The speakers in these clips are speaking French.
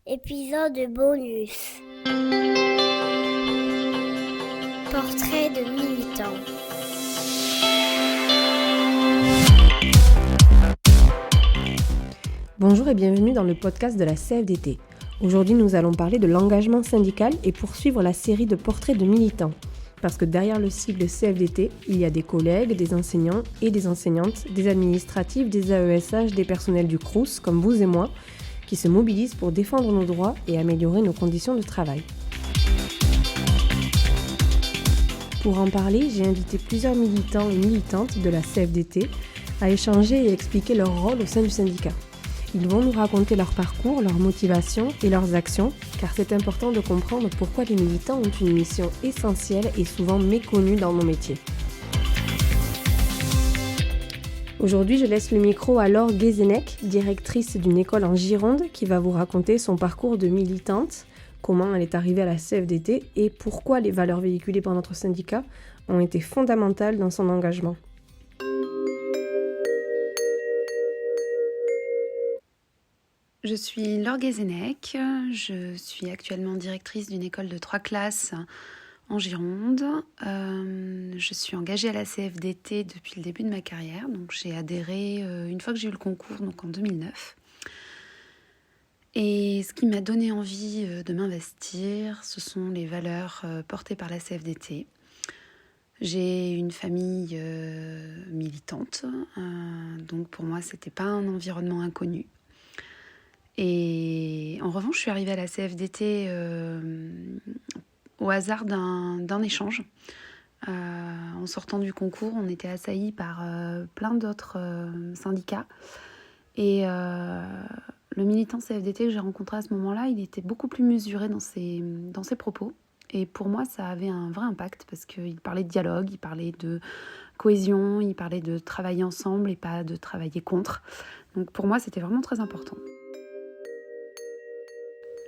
Épisode bonus. Portrait de militant. Bonjour et bienvenue dans le podcast de la CFDT. Aujourd'hui, nous allons parler de l'engagement syndical et poursuivre la série de portraits de militants. Parce que derrière le sigle CFDT, il y a des collègues, des enseignants et des enseignantes, des administratifs, des AESH, des personnels du Crous, comme vous et moi, qui se mobilisent pour défendre nos droits et améliorer nos conditions de travail. Pour en parler, j'ai invité plusieurs militants et militantes de la CFDT à échanger et expliquer leur rôle au sein du syndicat. Ils vont nous raconter leur parcours, leurs motivations et leurs actions, car c'est important de comprendre pourquoi les militants ont une mission essentielle et souvent méconnue dans nos métiers. Aujourd'hui, je laisse le micro à Laure Guézenec, directrice d'une école en Gironde, qui va vous raconter son parcours de militante, comment elle est arrivée à la CFDT et pourquoi les valeurs véhiculées par notre syndicat ont été fondamentales dans son engagement. Je suis Laure Guézenec, je suis actuellement directrice d'une école de 3 classes en Gironde. Je suis engagée à la CFDT depuis le début de ma carrière, donc j'ai adhéré une fois que j'ai eu le concours, donc en 2009. Et ce qui m'a donné envie de m'investir, ce sont les valeurs portées par la CFDT. J'ai une famille militante, donc pour moi c'était pas un environnement inconnu. Et en revanche, je suis arrivée à la CFDT au hasard d'un échange. En sortant du concours, on était assaillis par plein d'autres syndicats. Et le militant CFDT que j'ai rencontré à ce moment-là, il était beaucoup plus mesuré dans ses propos. Et pour moi, ça avait un vrai impact parce qu'il parlait de dialogue, il parlait de cohésion, il parlait de travailler ensemble et pas de travailler contre. Donc pour moi, c'était vraiment très important.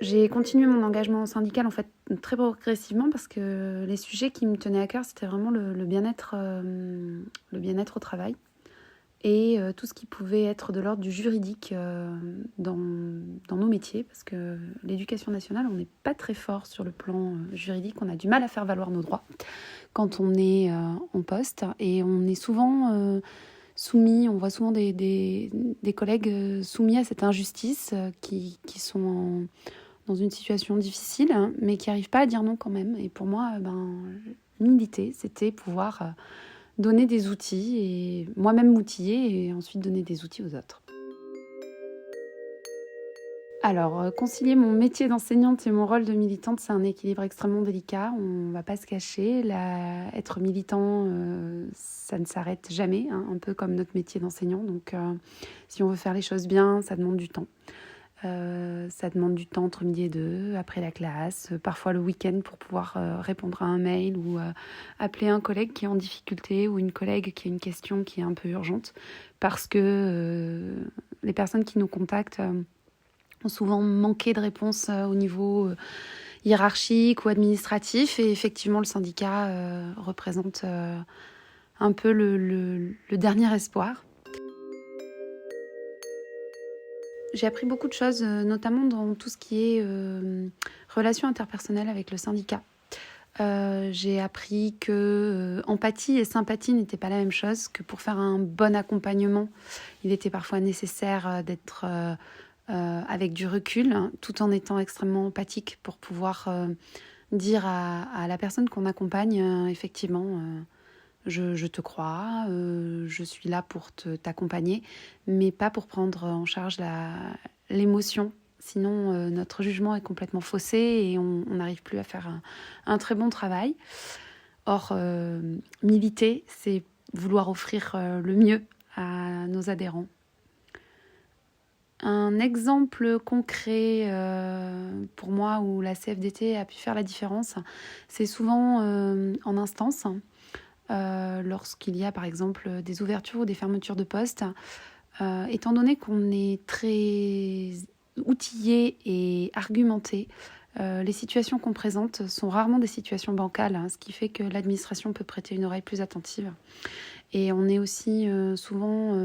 J'ai continué mon engagement syndical en fait très progressivement parce que les sujets qui me tenaient à cœur, c'était vraiment le bien-être au travail et tout ce qui pouvait être de l'ordre du juridique dans nos métiers, parce que l'éducation nationale, on n'est pas très fort sur le plan juridique, on a du mal à faire valoir nos droits quand on est en poste et on est souvent soumis, on voit souvent des collègues soumis à cette injustice qui sont dans une situation difficile, mais qui n'arrivent pas à dire non quand même. Et pour moi, militer, c'était pouvoir donner des outils et moi-même m'outiller et ensuite donner des outils aux autres. Alors, concilier mon métier d'enseignante et mon rôle de militante, c'est un équilibre extrêmement délicat. On ne va pas se cacher. Être militant, ça ne s'arrête jamais, un peu comme notre métier d'enseignant. Donc, si on veut faire les choses bien, ça demande du temps. Ça demande du temps entre midi et 2, après la classe, parfois le week-end pour pouvoir répondre à un mail ou appeler un collègue qui est en difficulté ou une collègue qui a une question qui est un peu urgente, parce que les personnes qui nous contactent ont souvent manqué de réponse au niveau hiérarchique ou administratif, et effectivement le syndicat représente un peu le dernier espoir. J'ai appris beaucoup de choses, notamment dans tout ce qui est relations interpersonnelles avec le syndicat. J'ai appris que empathie et sympathie n'étaient pas la même chose, que pour faire un bon accompagnement, il était parfois nécessaire d'être avec du recul, tout en étant extrêmement empathique pour pouvoir dire à la personne qu'on accompagne, effectivement, je te crois, je suis là pour t'accompagner, mais pas pour prendre en charge l'émotion. Sinon, notre jugement est complètement faussé et on n'arrive plus à faire un très bon travail. Or, militer, c'est vouloir offrir le mieux à nos adhérents. Un exemple concret pour moi où la CFDT a pu faire la différence, c'est souvent en instance. Lorsqu'il y a par exemple des ouvertures ou des fermetures de postes, étant donné qu'on est très outillé et argumenté, les situations qu'on présente sont rarement des situations bancales, ce qui fait que l'administration peut prêter une oreille plus attentive. Et on est aussi souvent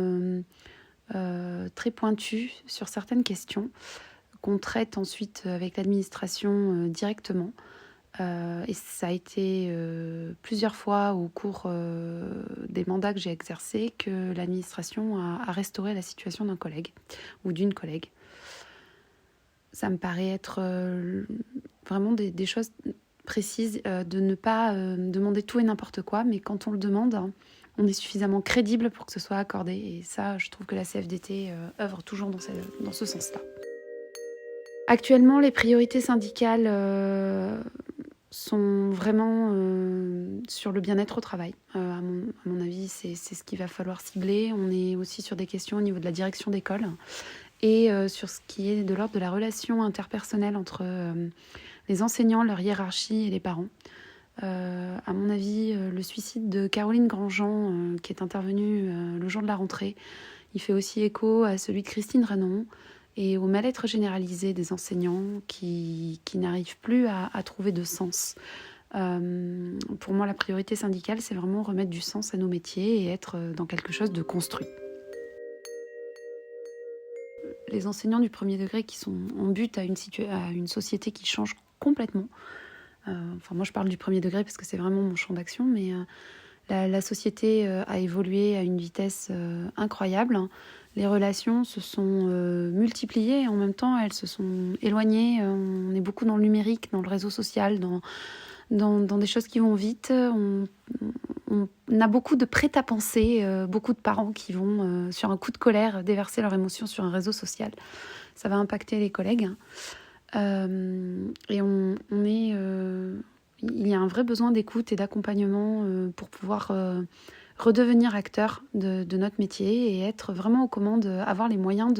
très pointu sur certaines questions qu'on traite ensuite avec l'administration directement. Et ça a été plusieurs fois au cours des mandats que j'ai exercés que l'administration a restauré la situation d'un collègue ou d'une collègue. Ça me paraît être vraiment des choses précises, de ne pas demander tout et n'importe quoi, mais quand on le demande, on est suffisamment crédible pour que ce soit accordé. Et ça, je trouve que la CFDT œuvre toujours dans ce sens-là. Actuellement, les priorités syndicales sont vraiment sur le bien-être au travail. À mon avis, c'est ce qu'il va falloir cibler. On est aussi sur des questions au niveau de la direction d'école et sur ce qui est de l'ordre de la relation interpersonnelle entre les enseignants, leur hiérarchie et les parents. À mon avis, le suicide de Caroline Grandjean, qui est intervenue le jour de la rentrée, il fait aussi écho à celui de Christine Renon et au mal-être généralisé des enseignants qui n'arrivent plus à trouver de sens. Pour moi, la priorité syndicale, c'est vraiment remettre du sens à nos métiers et être dans quelque chose de construit. Les enseignants du premier degré qui sont en but à une société qui change complètement. Moi, je parle du premier degré parce que c'est vraiment mon champ d'action, mais la société a évolué à une vitesse incroyable. Les relations se sont multipliées et en même temps, elles se sont éloignées. On est beaucoup dans le numérique, dans le réseau social, dans des choses qui vont vite. On a beaucoup de prêt-à-penser, beaucoup de parents qui vont, sur un coup de colère, déverser leurs émotions sur un réseau social. Ça va impacter les collègues. Et il y a un vrai besoin d'écoute et d'accompagnement pour pouvoir redevenir acteur de notre métier et être vraiment aux commandes, avoir les moyens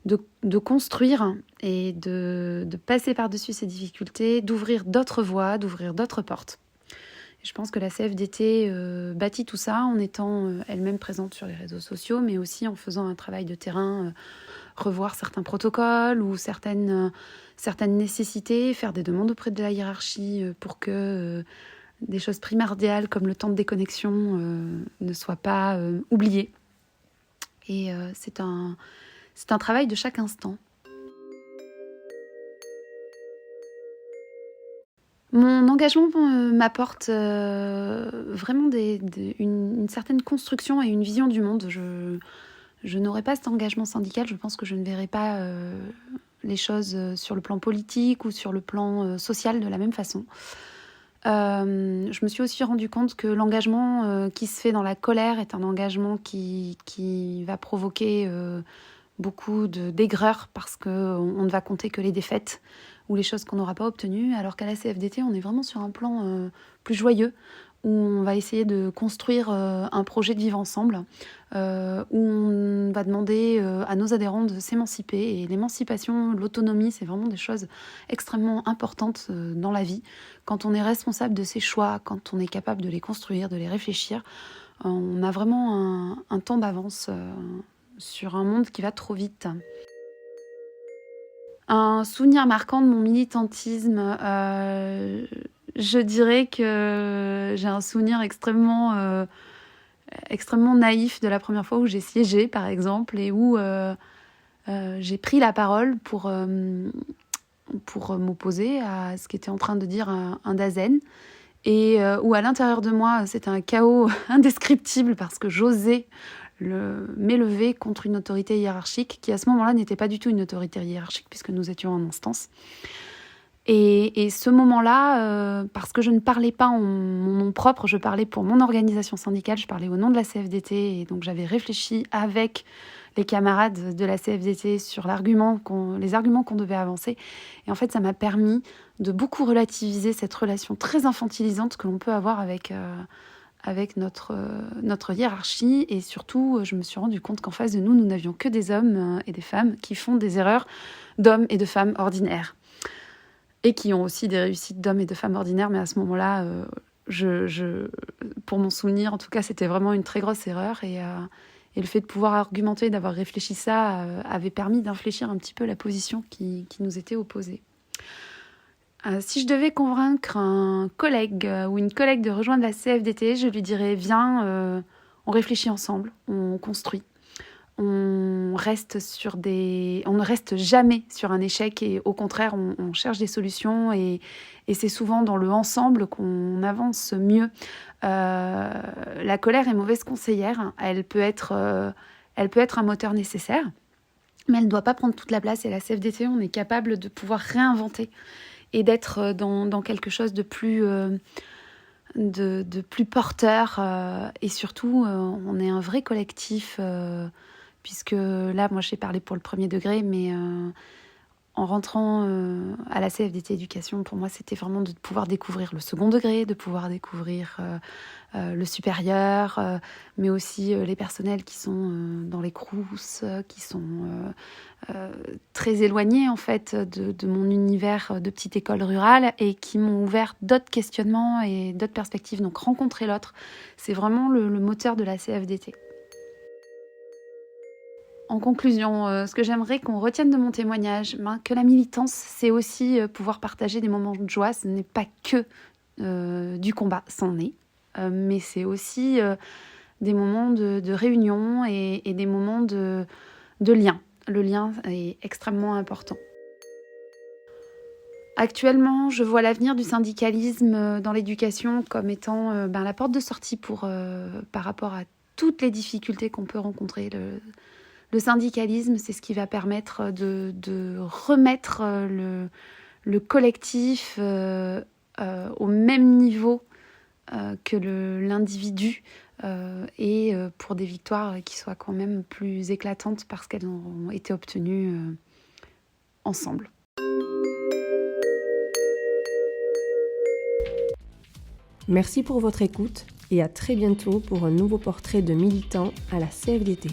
de construire et de passer par-dessus ces difficultés, d'ouvrir d'autres voies, d'ouvrir d'autres portes. Et je pense que la CFDT bâtit tout ça en étant elle-même présente sur les réseaux sociaux, mais aussi en faisant un travail de terrain, revoir certains protocoles ou certaines nécessités, faire des demandes auprès de la hiérarchie pour que des choses primordiales comme le temps de déconnexion ne soient pas oubliées. Et c'est un travail de chaque instant. Mon engagement m'apporte vraiment une certaine construction et une vision du monde. Je n'aurais pas cet engagement syndical, je pense que je ne verrais pas les choses sur le plan politique ou sur le plan social de la même façon. Je me suis aussi rendu compte que l'engagement qui se fait dans la colère est un engagement qui va provoquer beaucoup d'aigreur parce qu'on ne va compter que les défaites ou les choses qu'on n'aura pas obtenues, alors qu'à la CFDT, on est vraiment sur un plan plus joyeux, où on va essayer de construire un projet de vivre ensemble, où on va demander à nos adhérents de s'émanciper. Et l'émancipation, l'autonomie, c'est vraiment des choses extrêmement importantes dans la vie. Quand on est responsable de ses choix, quand on est capable de les construire, de les réfléchir, on a vraiment un temps d'avance sur un monde qui va trop vite. Un souvenir marquant de mon militantisme, je dirais que j'ai un souvenir extrêmement naïf de la première fois où j'ai siégé, par exemple, et où j'ai pris la parole pour m'opposer à ce qu'était en train de dire un Dasen, et où à l'intérieur de moi, c'était un chaos indescriptible parce que j'osais m'élever contre une autorité hiérarchique qui à ce moment-là n'était pas du tout une autorité hiérarchique puisque nous étions en instance. Et ce moment-là, parce que je ne parlais pas en mon nom propre, je parlais pour mon organisation syndicale, je parlais au nom de la CFDT et donc j'avais réfléchi avec les camarades de la CFDT sur les arguments qu'on devait avancer. Et en fait, ça m'a permis de beaucoup relativiser cette relation très infantilisante que l'on peut avoir avec notre hiérarchie. Et surtout, je me suis rendu compte qu'en face de nous, nous n'avions que des hommes et des femmes qui font des erreurs d'hommes et de femmes ordinaires. Et qui ont aussi des réussites d'hommes et de femmes ordinaires. Mais à ce moment-là, pour mon souvenir, en tout cas, c'était vraiment une très grosse erreur. Et le fait de pouvoir argumenter, d'avoir réfléchi ça, avait permis d'infléchir un petit peu la position qui nous était opposée. Si je devais convaincre un collègue ou une collègue de rejoindre la CFDT, je lui dirais « Viens, on réfléchit ensemble, on construit. on ne reste jamais sur un échec et au contraire, on cherche des solutions et c'est souvent dans le ensemble qu'on avance mieux. La colère est mauvaise conseillère. Elle peut être un moteur nécessaire, mais elle ne doit pas prendre toute la place. Et la CFDT, on est capable de pouvoir réinventer et d'être dans quelque chose de plus porteur. Et surtout, on est un vrai collectif, puisque là, moi, j'ai parlé pour le premier degré, mais en rentrant à la CFDT Éducation, pour moi, c'était vraiment de pouvoir découvrir le second degré, de pouvoir découvrir le supérieur, mais aussi les personnels qui sont dans les Crous, qui sont très éloignés en fait de mon univers de petite école rurale et qui m'ont ouvert d'autres questionnements et d'autres perspectives. Donc rencontrer l'autre, c'est vraiment le moteur de la CFDT. En conclusion, ce que j'aimerais qu'on retienne de mon témoignage, que la militance, c'est aussi pouvoir partager des moments de joie. Ce n'est pas que du combat, c'en est, mais c'est aussi des moments de réunion et des moments de lien. Le lien est extrêmement important. Actuellement, je vois l'avenir du syndicalisme dans l'éducation comme étant la porte de sortie par rapport à toutes les difficultés qu'on peut rencontrer. Le syndicalisme, c'est ce qui va permettre de remettre le collectif au même niveau que l'individu et pour des victoires qui soient quand même plus éclatantes parce qu'elles ont été obtenues ensemble. Merci pour votre écoute et à très bientôt pour un nouveau portrait de militant à la CFDT.